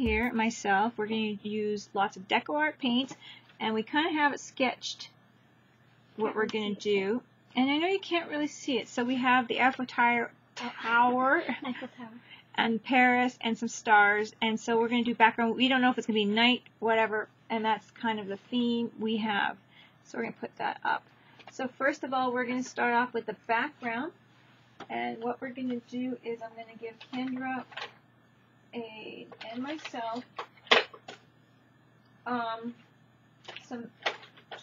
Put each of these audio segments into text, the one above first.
here, myself, we're going to use lots of DecoArt paints, and we kind of have it sketched what we're going to do. And I know you can't really see it, so we have the Eiffel Tower and Paris and some stars, and so we're going to do background. We don't know if it's going to be night, whatever, and that's kind of the theme we have. So we're going to put that up. So first of all, we're going to start off with the background, and what we're going to do is I'm going to give Kendra and myself some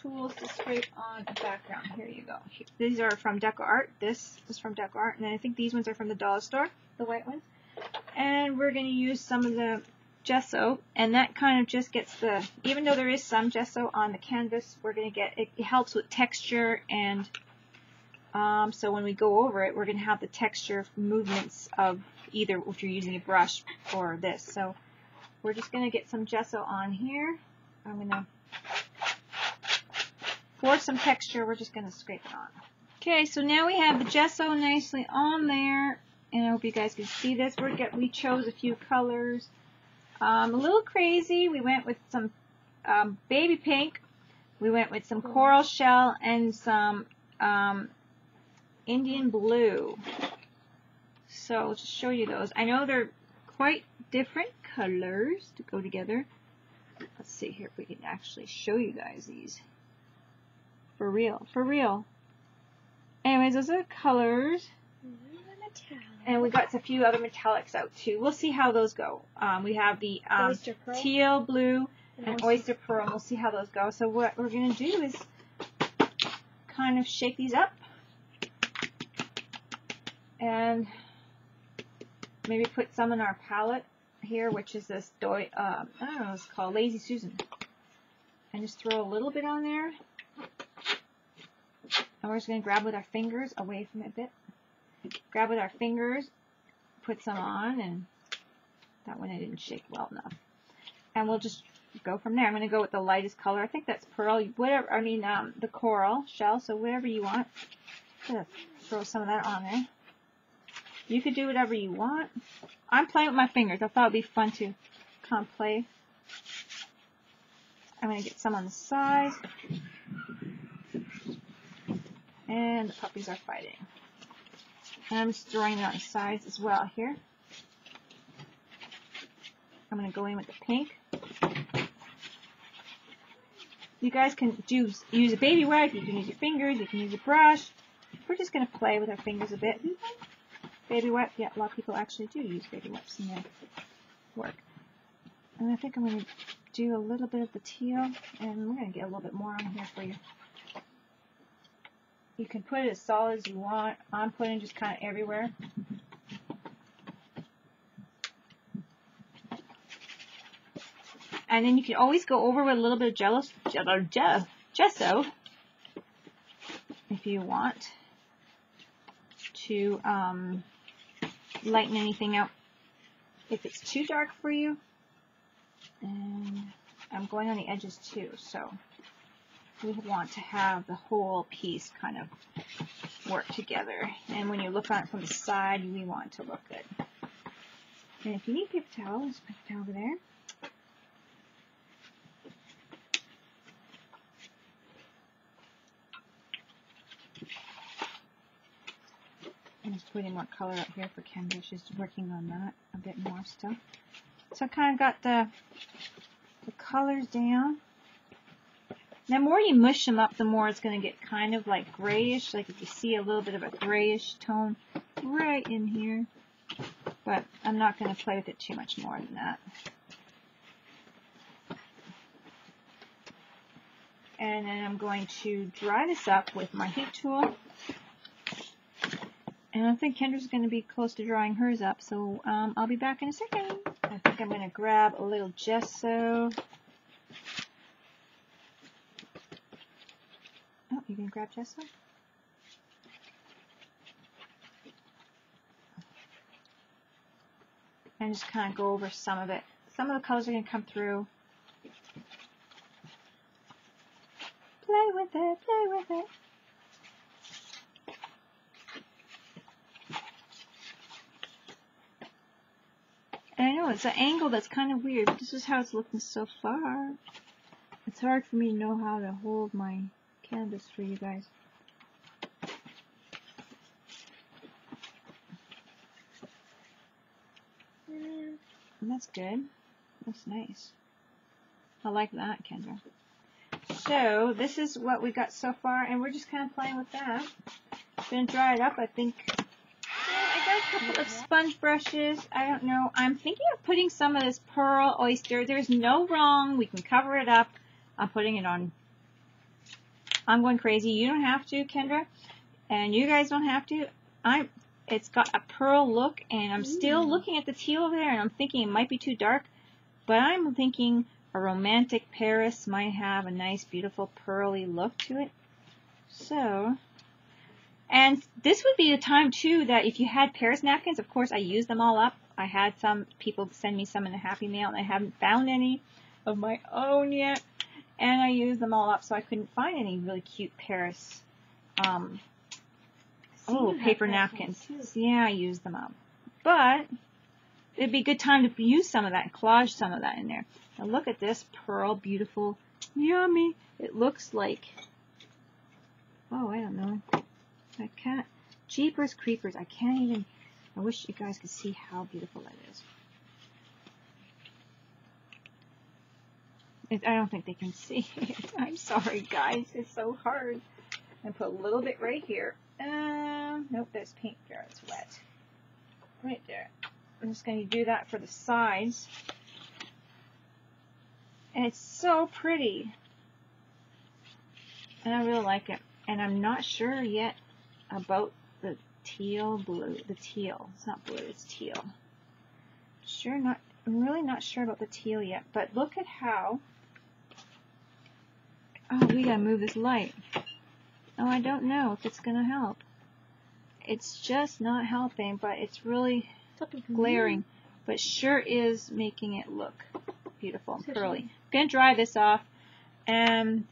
tools to scrape on a background. Here you go. These are from DecoArt. This is from DecoArt, and then I think these ones are from the dollar store, the white ones. And we're going to use some of the gesso, and that kind of just gets the, even though there is some gesso on the canvas, we're going to get, it helps with texture, and so when we go over it, we're going to have the texture movements of either if you're using a brush or this. So we're just going to get some gesso on here. I'm going to, for some texture, we're just going to scrape it on. Okay, so now we have the gesso nicely on there, and I hope you guys can see this. We chose a few colors. A little crazy. We went with some baby pink. We went with some coral shell and some Indian blue. So I'll just show you those. I know they're quite different colors to go together. Let's see here if we can actually show you guys these. For real. For real. Anyways, those are the colors. And we got a few other metallics out too. We'll see how those go. We have the teal blue and oyster pearl, and we'll see how those go. So what we're going to do is kind of shake these up and maybe put some in our palette here, which is this I don't know, it's called Lazy Susan. And just throw a little bit on there. And we're just going to grab with our fingers away from it a bit. Grab with our fingers, put some on, and that one I didn't shake well enough. And we'll just go from there. I'm going to go with the lightest color. I think that's pearl, whatever, I mean the coral shell, so whatever you want. I'm going to throw some of that on there. You could do whatever you want. I'm playing with my fingers. I thought it would be fun to kind of play. I'm going to get some on the side. And the puppies are fighting. And I'm just throwing it on the sides as well here. I'm going to go in with the pink. You guys can use a baby wipe, you can use your fingers, you can use a brush. We're just going to play with our fingers a bit. Baby wipe, yeah, a lot of people actually do use baby wipes in their work. And I think I'm going to do a little bit of the teal, and we're going to get a little bit more on here for you. You can put it as solid as you want. I'm putting just kind of everywhere. And then you can always go over with a little bit of gesso if you want to lighten anything up if it's too dark for you. And I'm going on the edges too, so we want to have the whole piece kind of work together. And when you look on it from the side, we want it to look good. And if you need paper towels, paper towel over there. I'm just putting more color up here for Kendra. She's working on that a bit more still. So I kind of got the colors down. The more you mush them up, the more it's going to get kind of like grayish. Like if you see a little bit of a grayish tone right in here. But I'm not going to play with it too much more than that. And then I'm going to dry this up with my heat tool. And I think Kendra's going to be close to drying hers up, so I'll be back in a second. I think I'm going to grab a little gesso. Oh, you can grab gesso? And just kind of go over some of it. Some of the colors are going to come through. Play with it, play with it. And I know it's an angle that's kind of weird, but this is how it's looking so far. It's hard for me to know how to hold my canvas for you guys. And that's good. That's nice. I like that, Kendra. So this is what we got so far, and we're just kind of playing with that. Gonna dry it up, I think. Yeah, I got a couple of sponge brushes. I don't know. I'm thinking of putting some of this pearl oyster. There's no wrong. We can cover it up. I'm putting it on. I'm going crazy. You don't have to, Kendra, and you guys don't have to. It's got a pearl look, and I'm still looking at the teal over there, and I'm thinking it might be too dark, but I'm thinking a romantic Paris might have a nice, beautiful, pearly look to it. So, and this would be the time, too, that if you had Paris napkins, of course, I used them all up. I had some people send me some in a Happy Mail, and I haven't found any of my own yet, and I used them all up, so I couldn't find any really cute Paris paper napkins. Yeah, I used them up. But it'd be a good time to use some of that and collage some of that in there. Now look at this pearl, beautiful, yummy. It looks like, oh, I don't know. I can't, Jeepers Creepers. I can't even, I wish you guys could see how beautiful that is. I don't think they can see it. I'm sorry, guys. It's so hard. I put a little bit right here. Nope, there's paint there. It's wet. Right there. I'm just going to do that for the sides. And it's so pretty. And I really like it. And I'm not sure yet about the teal blue. The teal. It's not blue, it's teal. I'm really not sure about the teal yet. But look at how. Oh, we gotta move this light. Oh, I don't know if it's gonna help. It's just not helping, but it's really glaring. But sure is making it look beautiful and pearly. I'm gonna dry this off, and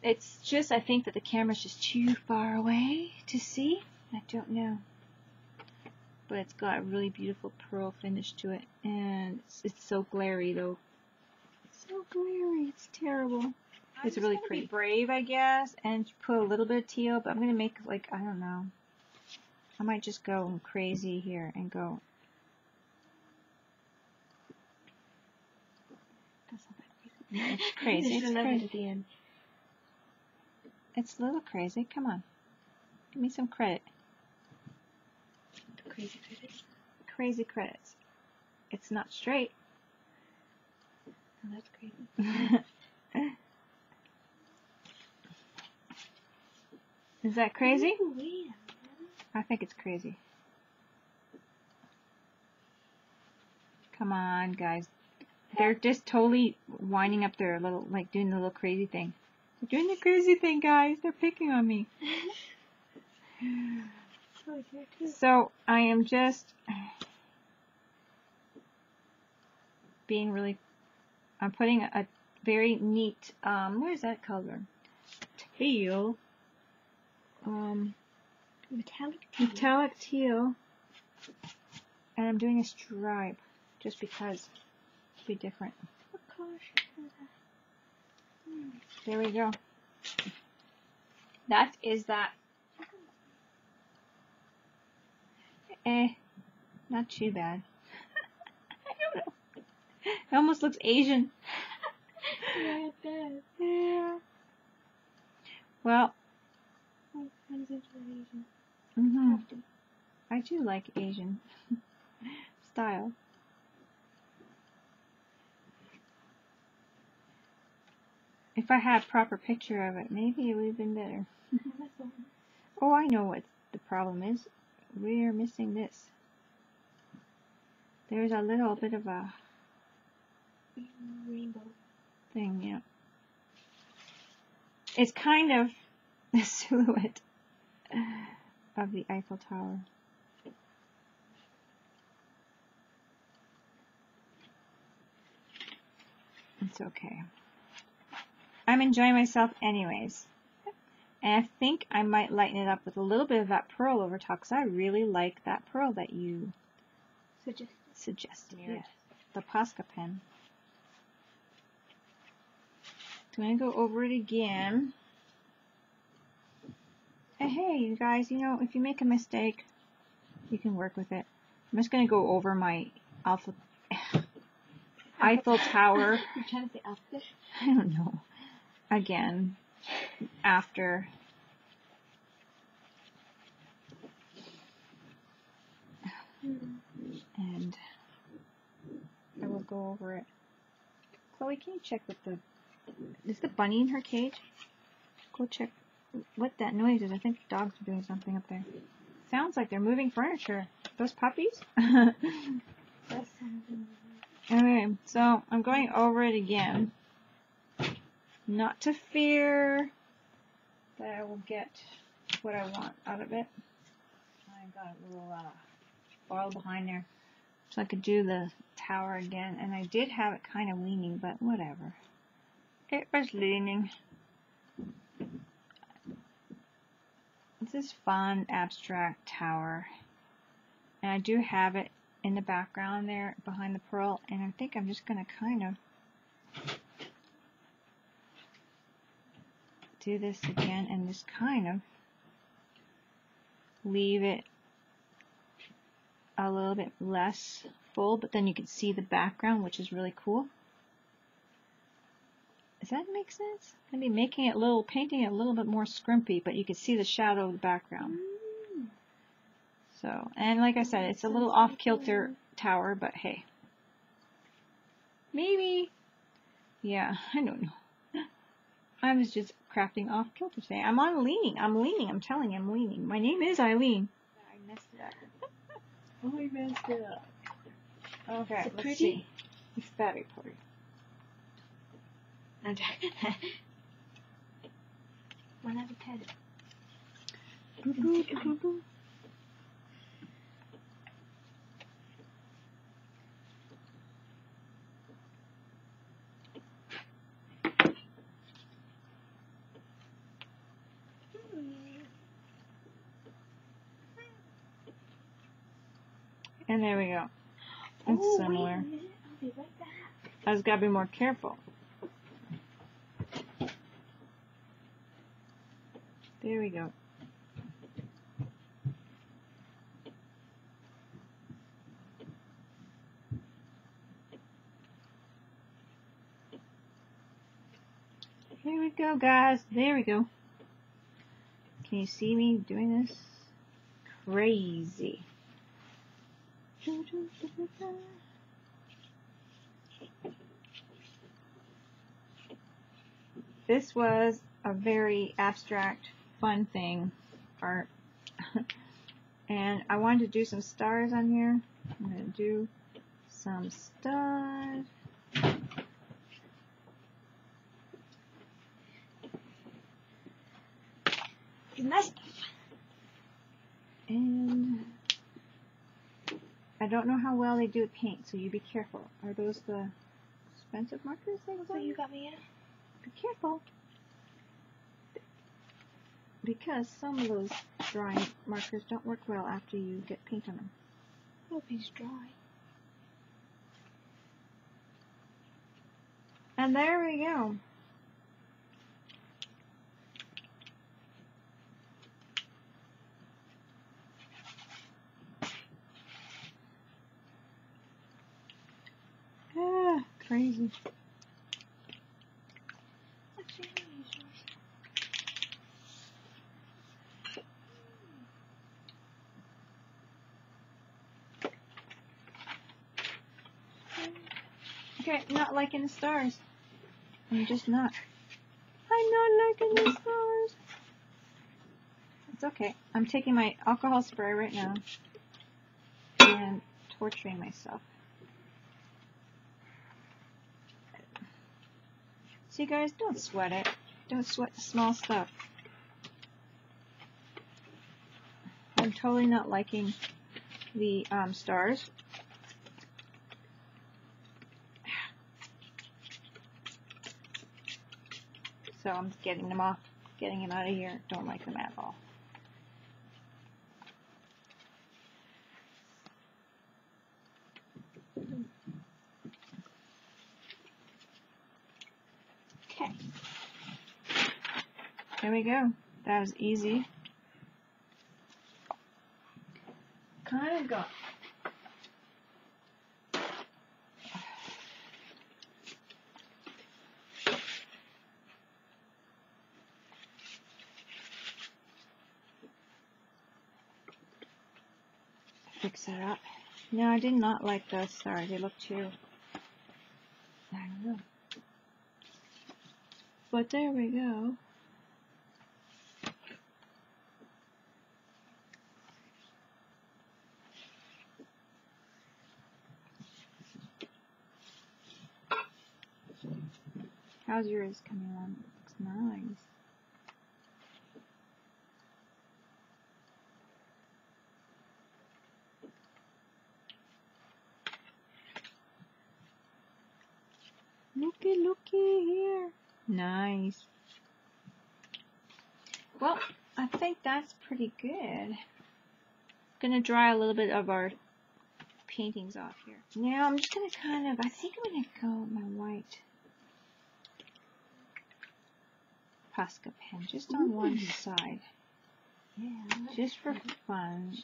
it's just, I think that the camera's just too far away to see. I don't know. But it's got a really beautiful pearl finish to it, and it's so glary though. It's so glary, it's terrible. It's really pretty. Be brave, I guess, and put a little bit of teal, but I'm going to make, like, I don't know. I might just go crazy here and go. That's not that crazy. It's crazy. It's crazy at the end. It's a little crazy. Come on. Give me some credit. Crazy credits. Crazy credits. It's not straight. Oh, that's crazy. Is that crazy? Oh, wait a minute. I think it's crazy. Come on, guys. They're just totally winding up their little, like, doing the little crazy thing. They're doing the crazy thing, guys. They're picking on me. So, I am just being really, I'm putting a very neat, what is that color? Teal. Metallic teal, and I'm doing a stripe just because it'll be different. What color should There we go. That is that. Not too bad. I don't know. It almost looks Asian. Yeah, it does. Yeah. Well. I do like Asian style. If I had a proper picture of it, maybe it would have been better. Oh, I know what the problem is. We're missing this. There's a little bit of a rainbow thing, yeah. It's kind of the silhouette of the Eiffel Tower. It's okay. I'm enjoying myself anyways. And I think I might lighten it up with a little bit of that pearl over top, because I really like that pearl that you suggested. Yes. The Posca pen. So I'm going to go over it again. And hey, you guys, you know, if you make a mistake, you can work with it. I'm just going to go over my Eiffel Tower. You're trying to say outfit? I don't know. Again, after. And I will go over it. Chloe, can you check with the... Is the bunny in her cage? Go check what that noise is. I think the dogs are doing something up there. Sounds like they're moving furniture. Those puppies? Okay, so I'm going over it again. Not to fear that I will get what I want out of it. I got a little bottle behind there. So I could do the tower again. And I did have it kind of leaning, but whatever. It was leaning. This is fun, abstract tower. And I do have it in the background there behind the pearl. And I think I'm just going to kind of do this again and just kind of leave it a little bit less full, but then you can see the background, which is really cool. Does that make sense? I'm going to be making it painting it a little bit more scrimpy, but you can see the shadow of the background. So, and like I said, it's a little off-kilter tower, but hey. Maybe. Yeah, I don't know. I was just crafting off-kilter today. I'm leaning. I'm telling you, I'm leaning. My name is Eileen. I messed it up. Oh, I messed it up. Okay, Is it let's see. It's very pretty. I'm done. 1 out of 10. And there we go. It's similar. Wait a minute. I'll be right back. I just gotta be more careful. There we go. Here we go, guys. There we go. Can you see me doing this? Crazy. This was a very abstract, fun thing, art. And I wanted to do some stars on here. I'm going to do some stars. You messed up. And I don't know how well they do with paint, so you be careful. Are those the expensive markers? So you got me in? Be careful. Because some of those drawing markers don't work well after you get paint on them. I hope he's dry. And there we go. Ah, crazy. Actually, I'm gonna use yours. Okay, not liking the stars. I'm just not. I'm not liking the stars. It's okay. I'm taking my alcohol spray right now and torturing myself. So you guys, don't sweat it. Don't sweat the small stuff. I'm totally not liking the stars. So I'm getting them off, getting them out of here. Don't like them at all. There we go. That was easy. Kind of got. Fix that up. No, I did not like those. Sorry, they look too. I don't know. But there we go. How's yours coming along? Looks nice. Looky here. Nice. Well, I think that's pretty good. Gonna dry a little bit of our paintings off here. Now I'm just gonna I think I'm gonna go with my white Posca pen just on one side. Yeah. Just for fun.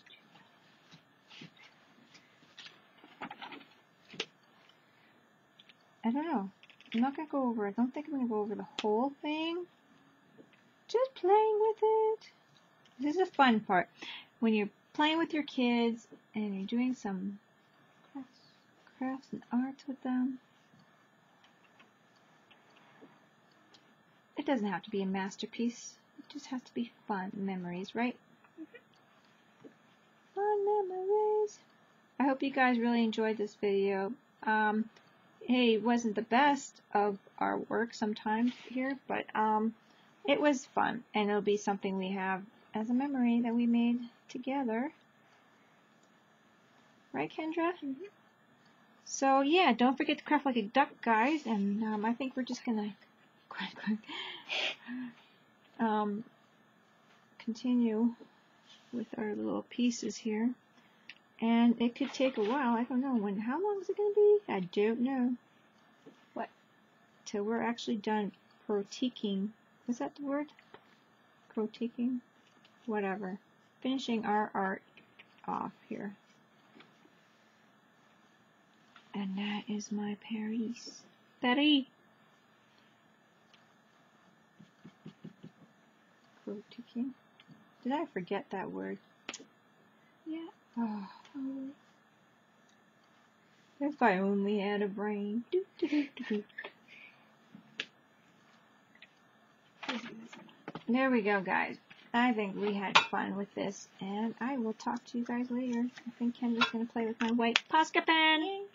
I don't know. I'm not gonna go over it. I don't think I'm gonna go over the whole thing. Just playing with it. This is the fun part. When you're playing with your kids and you're doing some crafts and arts with them. It doesn't have to be a masterpiece. It just has to be fun memories, right? Fun memories. I hope you guys really enjoyed this video. Hey, it wasn't the best of our work sometimes here, but it was fun, and it'll be something we have as a memory that we made together. Right, Kendra? Mm-hmm. So yeah, don't forget to craft like a duck, guys, and I think we're just gonna continue with our little pieces here. And it could take a while. I don't know how long is it going to be? I don't know. What? Till we're actually done critiquing. Is that the word? Critiquing? Whatever. Finishing our art off here. And that is my Paris. Paris! Critiquing. Did I forget that word? Yeah. Oh. If I only had a brain. There we go, guys. I think we had fun with this, and I will talk to you guys later. I think Kendra's going to play with my white Posca pen.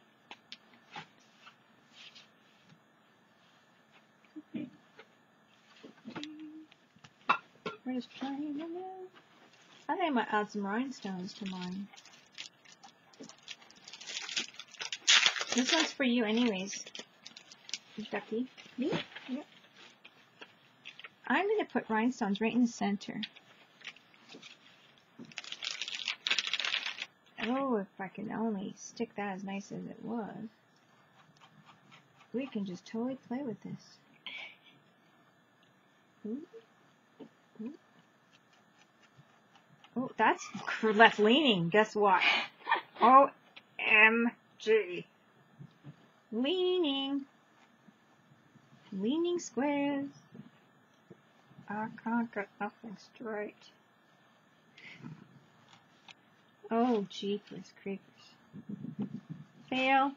Yay. We're just playing with it. I think I might add some rhinestones to mine. This one's for you anyways, Ducky. Me? Yep. I'm going to put rhinestones right in the center. Oh, if I can only stick that as nice as it was. We can just totally play with this. Ooh. Ooh. Oh, that's leaning. Guess what? OMG. Leaning. Leaning squares. I can't get nothing straight. Oh, jeepers creepers. Fail.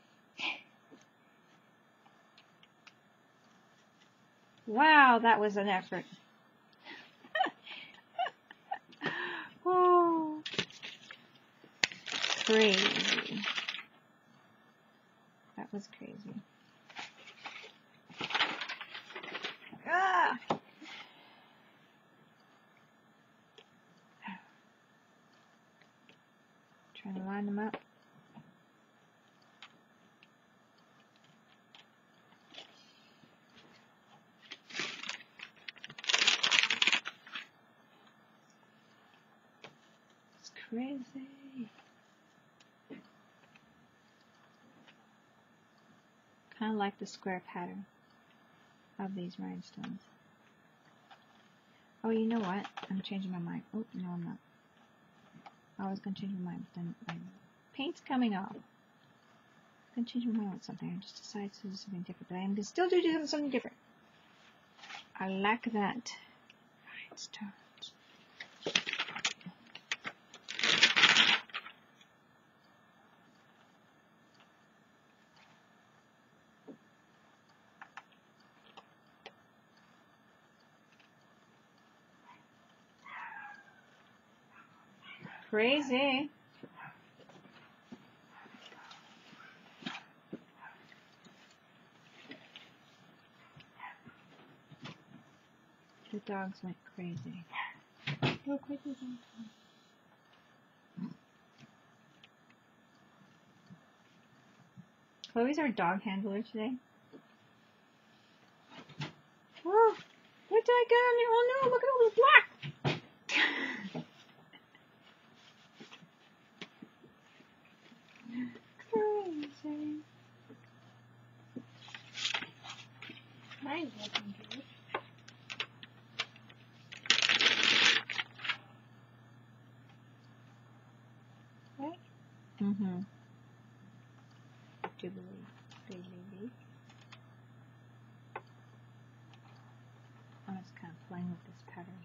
Wow, that was an effort. Oh. Crazy. That was crazy. Ah! Trying to line them up. It's crazy. Kind of like the square pattern of these rhinestones. Oh, you know what? I'm changing my mind. Oh, no, I'm not. I was going to change my mind, but then my paint's coming off. I'm going to change my mind on something. I just decided to do something different, but I'm going to still do something different. I like that. Rhinestones. Crazy. The dogs went crazy. Go quickly. Chloe's our dog handler today. Oh, what did I get on there? Oh no, look at all this black! Crazy. Mine's looking good. Right? Mm-hmm. Doobly. I'm just kind of playing with this pattern.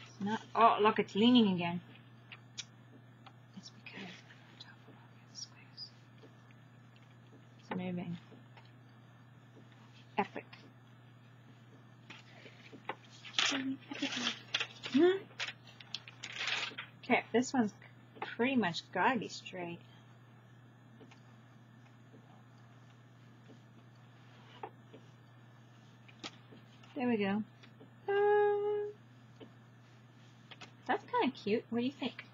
It's not. Oh, look, it's leaning again. It's because the top of the squares. It's moving. Epic. Okay, this one's pretty much gotta be straight. There we go. That's kind of cute. What do you think?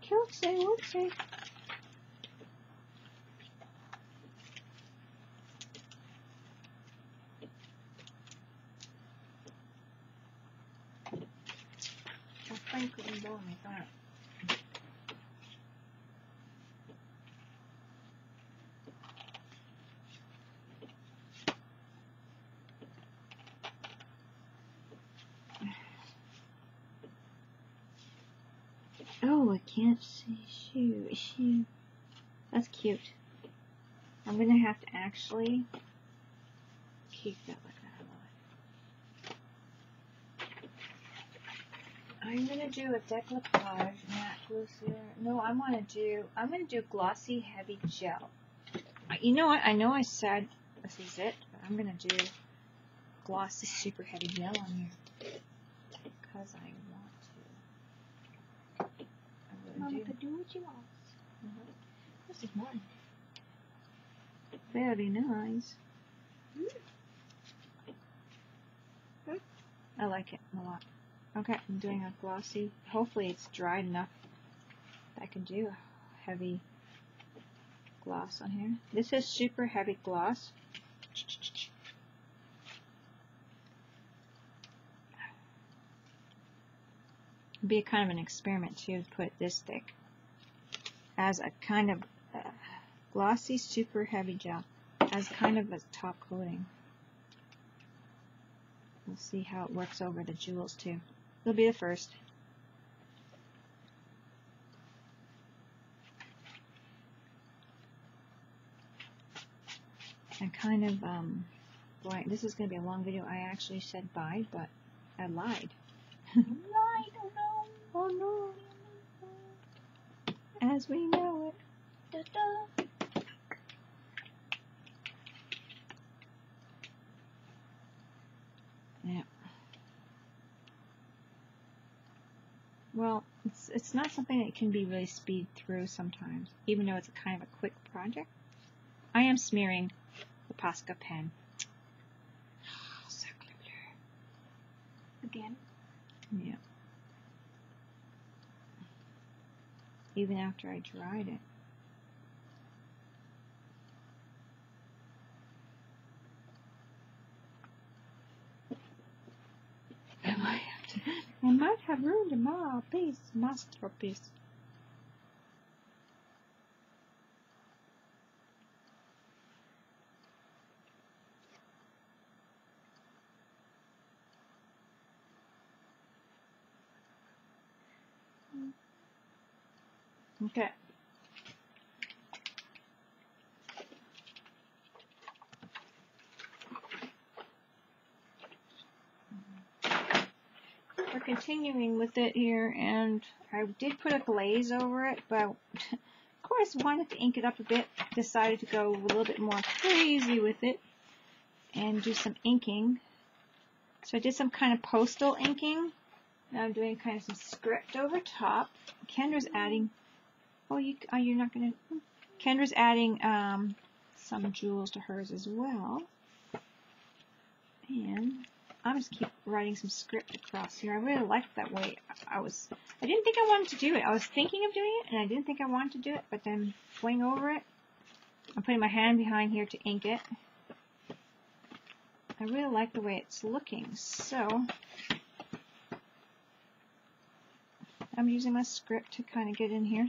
Cutesy, whoopsie. I think we go like that. Oh, I can't see shoe. That's cute. I'm gonna have to actually keep that like that. I'm gonna do a decoupage matte glue. No, I'm gonna do glossy heavy gel. You know what? I know I said this is it, but I'm gonna do glossy super heavy gel on here because I want to. Mama could do what you want. This is mine. Very nice. I like it a lot. Okay, I'm doing a glossy. Hopefully it's dried enough that I can do a heavy gloss on here. This is super heavy gloss. It'd be a kind of an experiment too to put this thick as a kind of glossy super heavy gel as kind of a top coating. We'll see how it works over the jewels too. It'll be the first. I kind of boy, this is gonna be a long video. I actually said bye, but I lied. Oh no. As we know it. Da-da. Yeah. Well, it's not something that can be really speed through sometimes, even though it's a kind of a quick project. I am smearing the Posca pen. Sacre bleu. Again. Yeah. Even after I dried it. I might have ruined a masterpiece. Okay. We're continuing with it here, and I did put a glaze over it, but of course wanted to ink it up a bit. Decided to go a little bit more crazy with it and do some inking. So I did some kind of postal inking. Now I'm doing kind of some script over top. Kendra's adding. Oh, you're not gonna. Kendra's adding some jewels to hers as well, and I'm just keep writing some script across here. I really liked that way. I didn't think I wanted to do it. I was thinking of doing it, and I didn't think I wanted to do it, but then going over it, I'm putting my hand behind here to ink it. I really like the way it's looking, so I'm using my script to kind of get in here.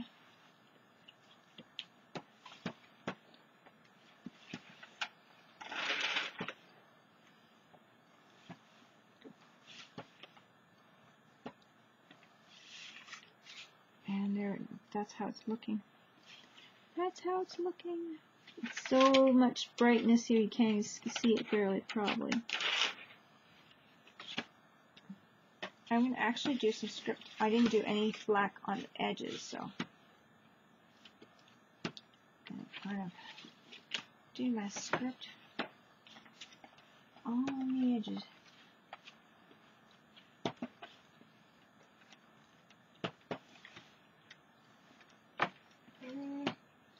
And there, that's how it's looking. That's how it's looking. It's so much brightness here, you can't see it barely, probably. I'm going to actually do some script. I didn't do any black on the edges, so I'm going to kind of do my script on the edges.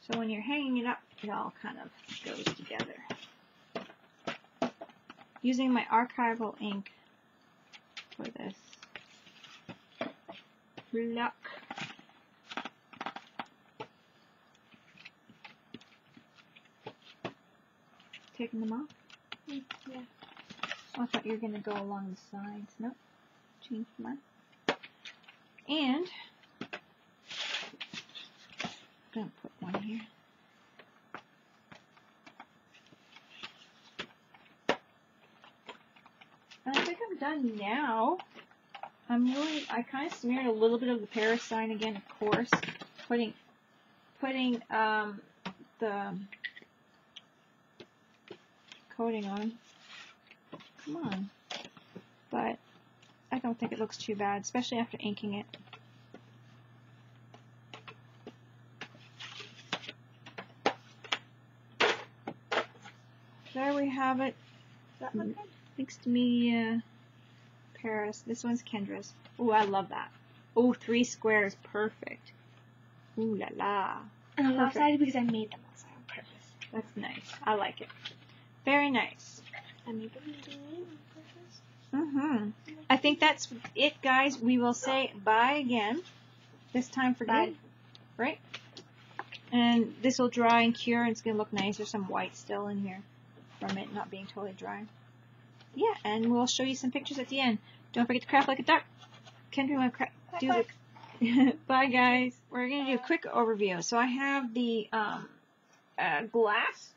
So when you're hanging it up, it all kind of goes together. Using my archival ink for this. Luck. Taking them off? Yeah. Oh, I thought you were going to go along the sides. Nope. Change mine. And I'm going to put one here. And I think I'm done now. I kind of smeared a little bit of the Paris sign again, of course, putting the coating on. Come on. But I don't think it looks too bad, especially after inking it. There we have it. Does that look good? Mixed media, Paris. This one's Kendra's. Ooh, I love that. Ooh, 3 squares. Perfect. Ooh la la. And I'm excited because I made them outside on purpose. That's nice. I like it. Very nice. I made them on purpose. I think that's it, guys. We will say bye again. This time for good. Right? And this will dry and cure, and it's going to look nice. There's some white still in here from it not being totally dry. Yeah, and we'll show you some pictures at the end. Don't forget to craft like a duck. Kendra, want to do the... Bye, guys. We're going to do a quick overview. So I have the glass.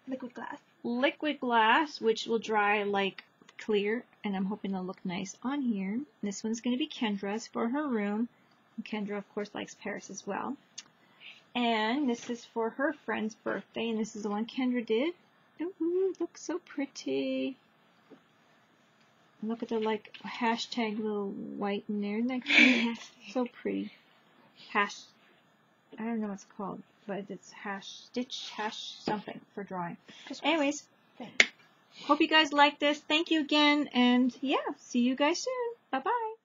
Liquid glass. Liquid glass, which will dry like clear, and I'm hoping it'll look nice on here. This one's going to be Kendra's for her room. And Kendra, of course, likes Paris as well. And this is for her friend's birthday, and this is the one Kendra did. Ooh, it looks so pretty. Look at the like hashtag little white in there. Isn't that cute? So pretty. I don't know what it's called, but it's stitch something for drawing. Anyways, hope you guys like this. Thank you again, and yeah, see you guys soon. Bye bye.